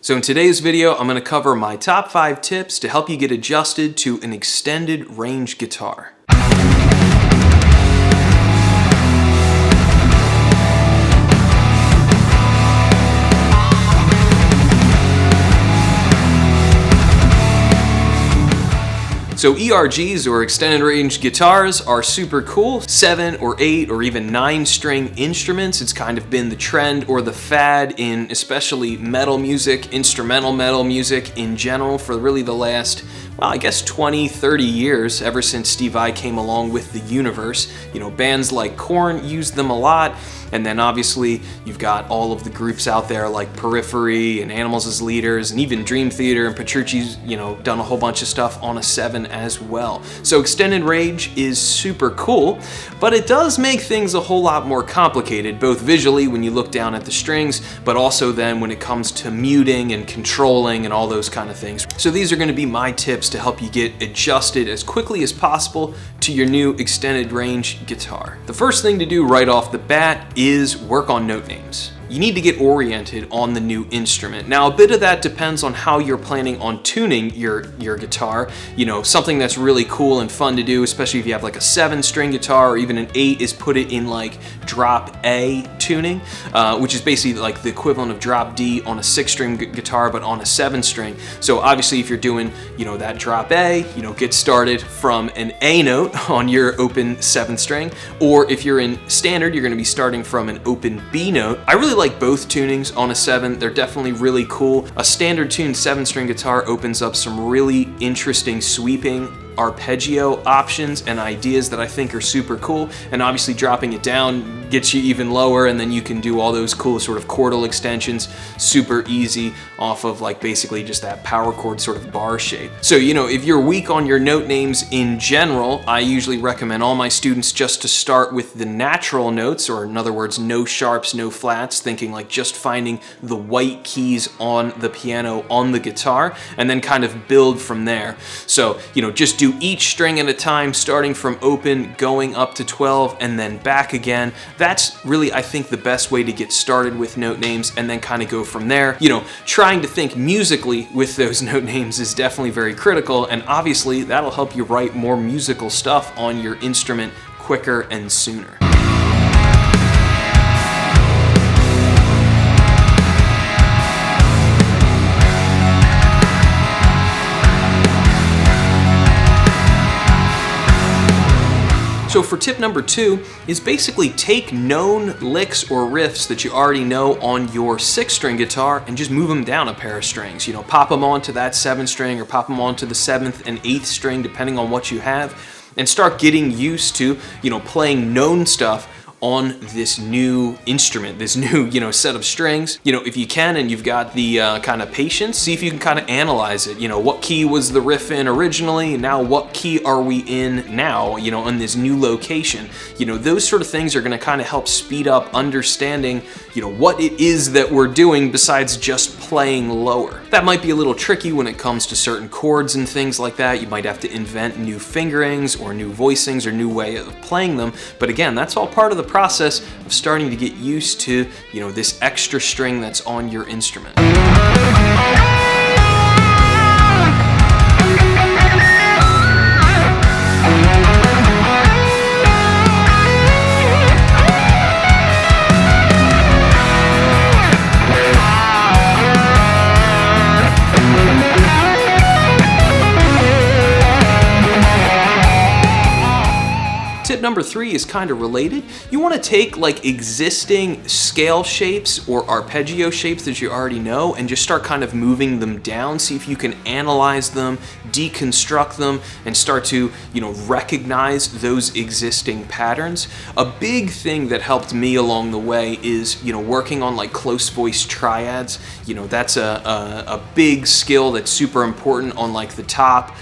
So in today's video, I'm going to cover my top 5 tips to help you get adjusted to an extended range guitar. So ERGs, or extended range guitars, are super cool. 7 or 8 or even 9 string instruments. It's kind of been the trend or the fad in especially metal music, instrumental metal music in general for really the last, well, I guess 20, 30 years, ever since Steve Vai came along with the universe. You know, bands like Korn use them a lot. And then obviously you've got all of the groups out there like Periphery and Animals as Leaders, and even Dream Theater and Petrucci's, done a whole bunch of stuff on a 7 as well. So extended range is super cool, but it does make things a whole lot more complicated, both visually when you look down at the strings, but also then when it comes to muting and controlling and all those kind of things. So these are going to be my tips to help you get adjusted as quickly as possible to your new extended range guitar. The first thing to do right off the bat is work on note names. You need to get oriented on the new instrument. Now, a bit of that depends on how you're planning on tuning your guitar. Something that's really cool and fun to do, especially if you have like a 7-string guitar or even an 8, is put it in like drop A tuning, which is basically like the equivalent of drop D on a 6-string guitar, but on a 7-string. So obviously if you're doing, that drop A, get started from an A note on your open 7th string, or if you're in standard, you're gonna be starting from an open B note. I really like both tunings on a 7. They're definitely really cool. A standard tuned 7-string guitar opens up some really interesting sweeping arpeggio options and ideas that I think are super cool, and obviously dropping it down gets you even lower, and then you can do all those cool sort of chordal extensions super easy off of like basically just that power chord sort of bar shape. So if you're weak on your note names in general, I usually recommend all my students just to start with the natural notes, or in other words, no sharps, no flats, thinking like just finding the white keys on the piano on the guitar, and then kind of build from there. So just do each string at a time, starting from open, going up to 12, and then back again. That's really, I think, the best way to get started with note names, and then kind of go from there. Trying to think musically with those note names is definitely very critical, and obviously that'll help you write more musical stuff on your instrument quicker and sooner. So for tip number 2 is basically take known licks or riffs that you already know on your 6-string guitar and just move them down a pair of strings. Pop them onto that 7-string or pop them onto the 7th and 8th string, depending on what you have, and start getting used to, playing known stuff on this new instrument, this new, set of strings. If you can and you've got the kind of patience, see if you can kind of analyze it. What key was the riff in originally? Now what key are we in now, on this new location? Those sort of things are gonna kind of help speed up understanding, what it is that we're doing besides just playing lower. That might be a little tricky when it comes to certain chords and things like that. You might have to invent new fingerings or new voicings or new way of playing them. But again, that's all part of the process of starting to get used to, this extra string that's on your instrument. Tip number 3 is kind of related. You want to take like existing scale shapes or arpeggio shapes that you already know and just start kind of moving them down. See if you can analyze them, deconstruct them, and start to, recognize those existing patterns. A big thing that helped me along the way is, working on like close voice triads. That's a big skill that's super important on like the top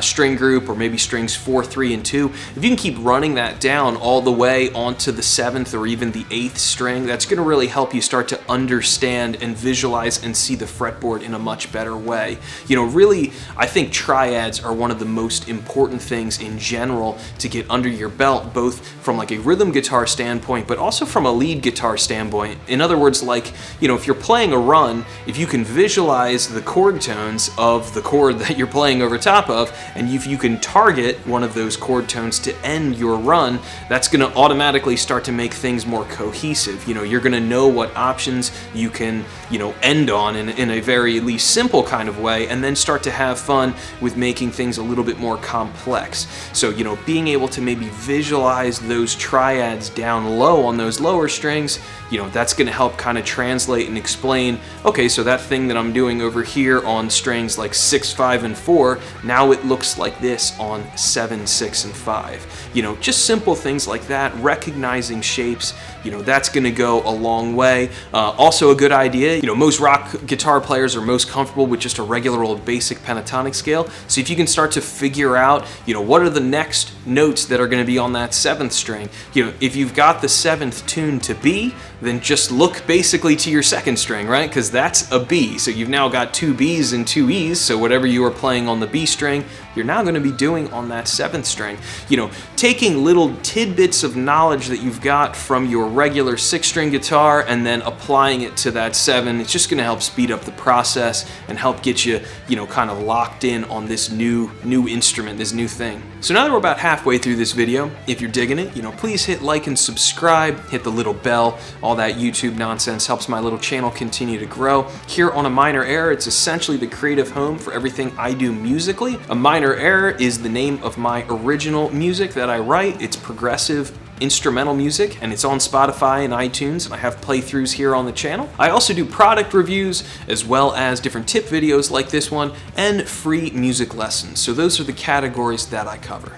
string group, or maybe strings 4, 3, and 2. If you can keep running that that down all the way onto the 7th or even the 8th string, that's going to really help you start to understand and visualize and see the fretboard in a much better way. You know, really, I think triads are one of the most important things in general to get under your belt, both from like a rhythm guitar standpoint, but also from a lead guitar standpoint. In other words, like, you know, if you're playing a run, if you can visualize the chord tones of the chord that you're playing over top of, and if you can target one of those chord tones to end your run, that's going to automatically start to make things more cohesive. You know, you're going to know what options you can, you know, end on in a very at least simple kind of way, and then start to have fun with making things a little bit more complex. So, you know, being able to maybe visualize those triads down low on those lower strings, you know, that's going to help kind of translate and explain, okay, so that thing that I'm doing over here on strings like 6, 5, and 4, now it looks like this on 7, 6, and 5. You know, just simple things like that, recognizing shapes, you know, that's going to go a long way. Also a good idea, you know, most rock guitar players are most comfortable with just a regular old basic pentatonic scale. So if you can start to figure out, you know, what are the next notes that are going to be on that 7th string, you know, if you've got the 7th tuned to B, then just look basically to your 2nd string, right? Because that's a B. So you've now got 2 Bs and 2 Es. So whatever you are playing on the B string, you're now going to be doing on that 7th string. You know, taking little tidbits of knowledge that you've got from your regular 6-string guitar and then applying it to that 7, it's just going to help speed up the process and help get you, you know, kind of locked in on this new instrument, this new thing. So now that we're about halfway through this video, if you're digging it, you know, please hit like and subscribe, hit the little bell. All that YouTube nonsense helps my little channel continue to grow. Here on A Minor Error, it's essentially the creative home for everything I do musically. A Minor Error is the name of my original music that I write. It's progressive instrumental music, and it's on Spotify and iTunes, and I have playthroughs here on the channel. I also do product reviews as well as different tip videos like this one and free music lessons. So those are the categories that I cover.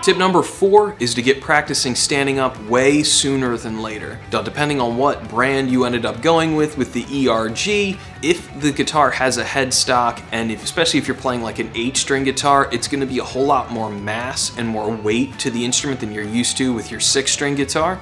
Tip number 4 is to get practicing standing up way sooner than later. Now, depending on what brand you ended up going with the ERG, if the guitar has a headstock, and especially if you're playing like an 8-string guitar, it's going to be a whole lot more mass and more weight to the instrument than you're used to with your 6-string guitar.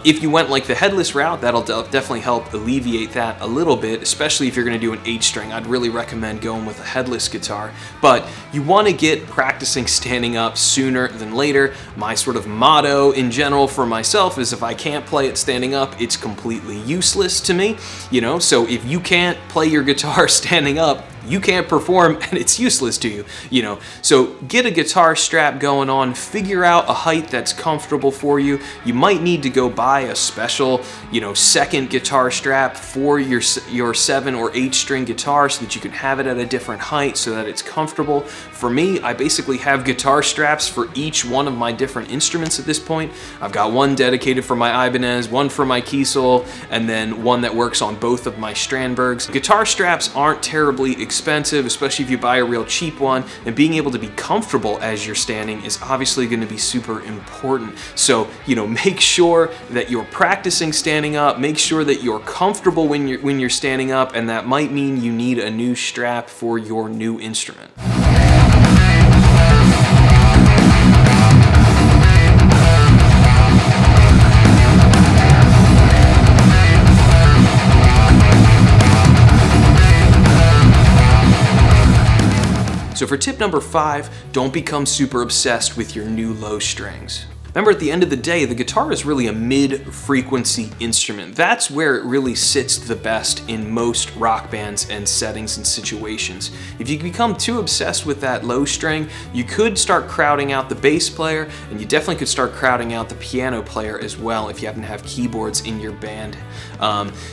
If you went like the headless route, that'll definitely help alleviate that a little bit, especially if you're going to do an 8-string. I'd really recommend going with a headless guitar. But you want to get practicing standing up sooner than later. My sort of motto in general for myself is if I can't play it standing up, it's completely useless to me. You know, so if you can't play your guitar standing up, you can't perform and it's useless to you, you know. So get a guitar strap going on, figure out a height that's comfortable for you. You might need to go buy a special, you know, second guitar strap for your 7 or 8 string guitar so that you can have it at a different height so that it's comfortable. For me, I basically have guitar straps for each one of my different instruments at this point. I've got one dedicated for my Ibanez, one for my Kiesel, and then one that works on both of my Strandbergs. Guitar straps aren't terribly expensive, especially if you buy a real cheap one, and being able to be comfortable as you're standing is obviously going to be super important. So, you know, make sure that you're practicing standing up, make sure that you're comfortable when you're standing up, and that might mean you need a new strap for your new instrument. So for tip number 5, don't become super obsessed with your new low strings. Remember, at the end of the day, the guitar is really a mid-frequency instrument. That's where it really sits the best in most rock bands and settings and situations. If you become too obsessed with that low string, you could start crowding out the bass player, and you definitely could start crowding out the piano player as well if you happen to have keyboards in your band.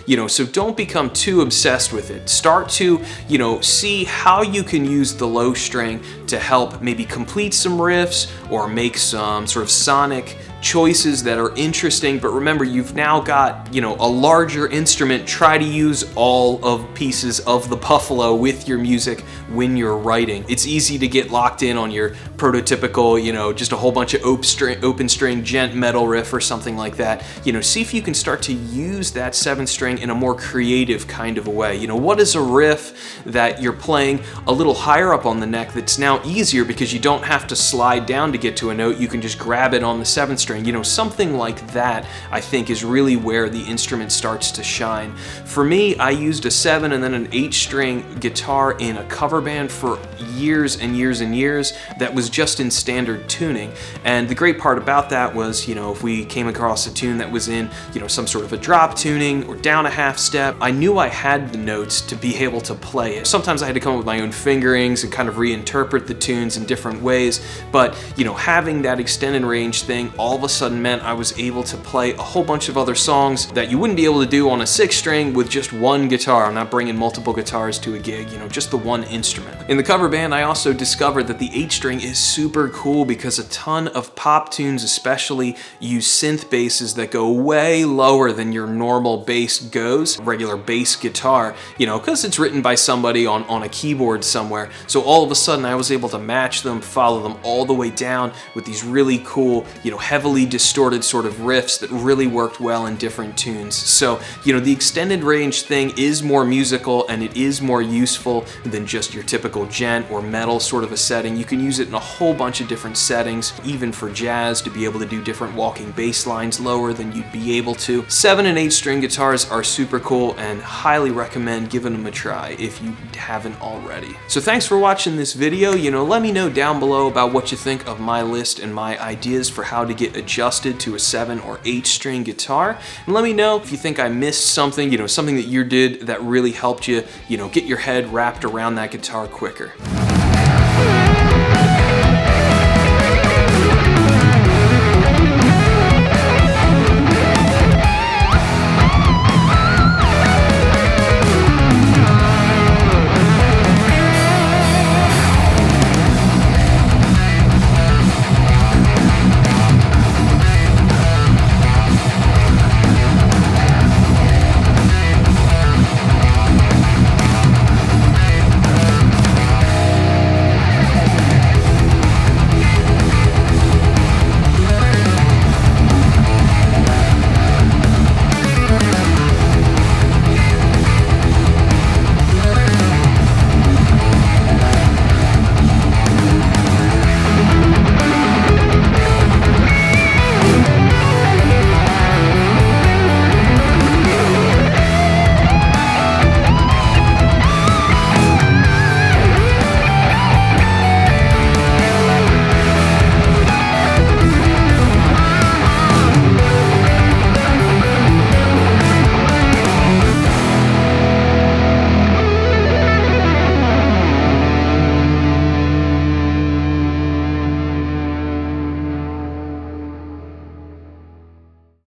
You know, so don't become too obsessed with it. Start to, you know, see how you can use the low string to help maybe complete some riffs or make some sort of sonic sonic choices that are interesting, but remember, you've now got, you know, a larger instrument. Try to use all of pieces of the buffalo with your music when you're writing. It's easy to get locked in on your prototypical, you know, just a whole bunch of open string gent metal riff or something like that. You know, see if you can start to use that 7th string in a more creative kind of a way. You know, what is a riff that you're playing a little higher up on the neck that's now easier because you don't have to slide down to get to a note, you can just grab it on the 7th string. You know, something like that I think is really where the instrument starts to shine. For me, I used a 7 and then an 8 string guitar in a cover band for years and years and years that was just in standard tuning. And the great part about that was, you know, if we came across a tune that was in, you know, some sort of a drop tuning or down a half step, I knew I had the notes to be able to play it. Sometimes I had to come up with my own fingerings and kind of reinterpret the tunes in different ways, but, you know, having that extended range thing all of a sudden meant I was able to play a whole bunch of other songs that you wouldn't be able to do on a 6 string with just one guitar. I'm not bringing multiple guitars to a gig, you know, just the one instrument. In the cover band, I also discovered that the 8 string is super cool because a ton of pop tunes especially use synth basses that go way lower than your normal bass goes, regular bass guitar, you know, because it's written by somebody on a keyboard somewhere. So all of a sudden I was able to match them, follow them all the way down with these really cool, you know, heavily distorted sort of riffs that really worked well in different tunes. So, you know, the extended range thing is more musical and it is more useful than just your typical gent or metal sort of a setting. You can use it in a whole bunch of different settings, even for jazz, to be able to do different walking bass lines lower than you'd be able to. 7 and 8 string guitars are super cool and highly recommend giving them a try if you haven't already. So thanks for watching this video. You know, let me know down below about what you think of my list and my ideas for how to get adjusted to a 7 or 8 string guitar. And let me know if you think I missed something, you know, something that you did that really helped you, you know, get your head wrapped around that guitar quicker.